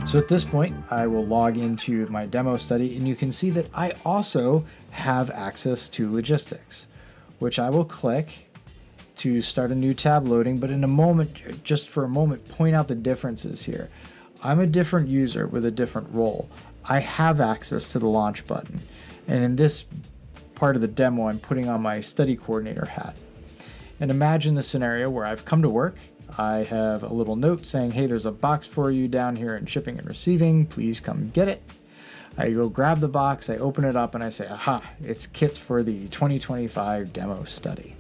So at this point, I will log into my demo study, and you can see that I also have access to logistics, which I will click to start a new tab loading. But in a moment, just for a moment, point out the differences here. I'm a different user with a different role. I have access to the launch button. And in this part of the demo, I'm putting on my study coordinator hat. And imagine the scenario where I've come to work. I have a little note saying, hey, there's a box for you down here in shipping and receiving. Please come get it. I go grab the box, I open it up, and I say, aha, it's kits for the 2025 demo study.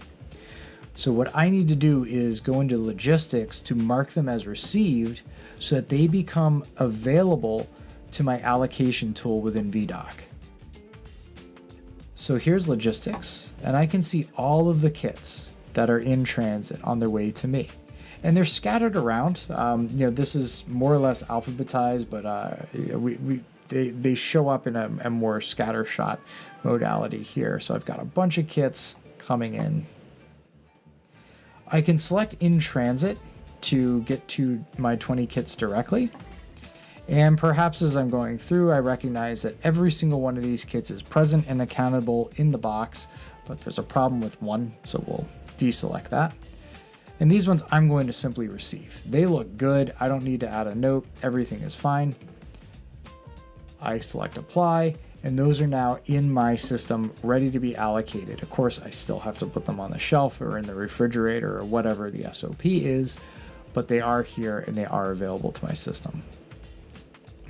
So what I need to do is go into logistics to mark them as received so that they become available to my allocation tool within Viedoc. So here's logistics, and I can see all of the kits that are in transit on their way to me. And they're scattered around. This is more or less alphabetized, but they show up in a more scattershot modality here. So I've got a bunch of kits coming in. I can select in transit to get to my 20 kits directly. And perhaps as I'm going through, I recognize that every single one of these kits is present and accountable in the box, but there's a problem with one, so we'll deselect that. And these ones I'm going to simply receive. They look good. I don't need to add a note. Everything is fine. I select apply, and those are now in my system ready to be allocated. Of course, I still have to put them on the shelf or in the refrigerator or whatever the SOP is, but they are here and they are available to my system.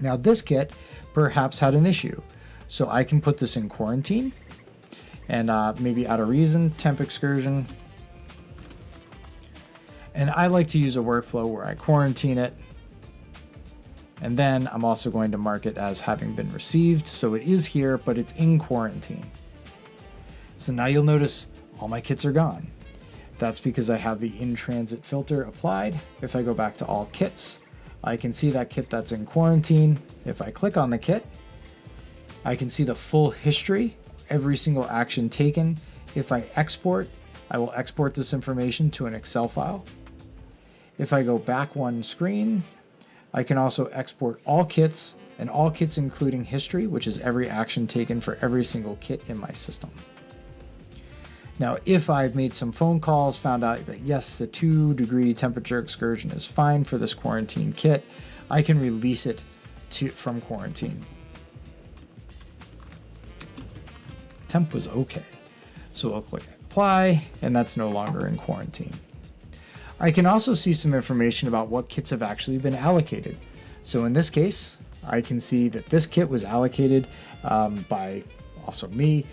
Now this kit perhaps had an issue. So I can put this in quarantine and maybe add a reason, temp excursion. And I like to use a workflow where I quarantine it. And then I'm also going to mark it as having been received. So it is here, but it's in quarantine. So now you'll notice all my kits are gone. That's because I have the in-transit filter applied. If I go back to all kits, I can see that kit that's in quarantine. If I click on the kit, I can see the full history, every single action taken. If I export, I will export this information to an Excel file. If I go back one screen, I can also export all kits, and all kits including history, which is every action taken for every single kit in my system. Now, if I've made some phone calls, found out that yes, the 2-degree temperature excursion is fine for this quarantine kit, I can release it from quarantine. Temp was okay. So we'll click apply, and that's no longer in quarantine. I can also see some information about what kits have actually been allocated. So in this case, I can see that this kit was allocated by also me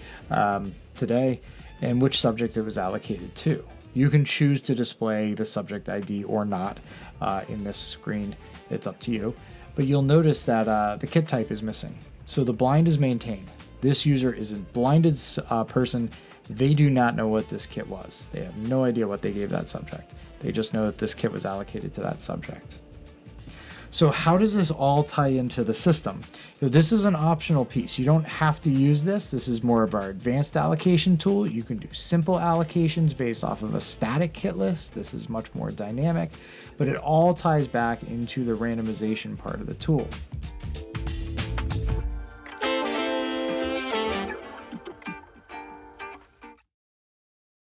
today, and which subject it was allocated to. You can choose to display the subject ID or not in this screen. It's up to you. But you'll notice that the kit type is missing. So the blind is maintained. This user is a blinded person. They do not know what this kit was. They have no idea what they gave that subject. They just know that this kit was allocated to that subject. So how does this all tie into the system? This is an optional piece. You don't have to use this. This is more of our advanced allocation tool. You can do simple allocations based off of a static kit list. This is much more dynamic, but it all ties back into the randomization part of the tool.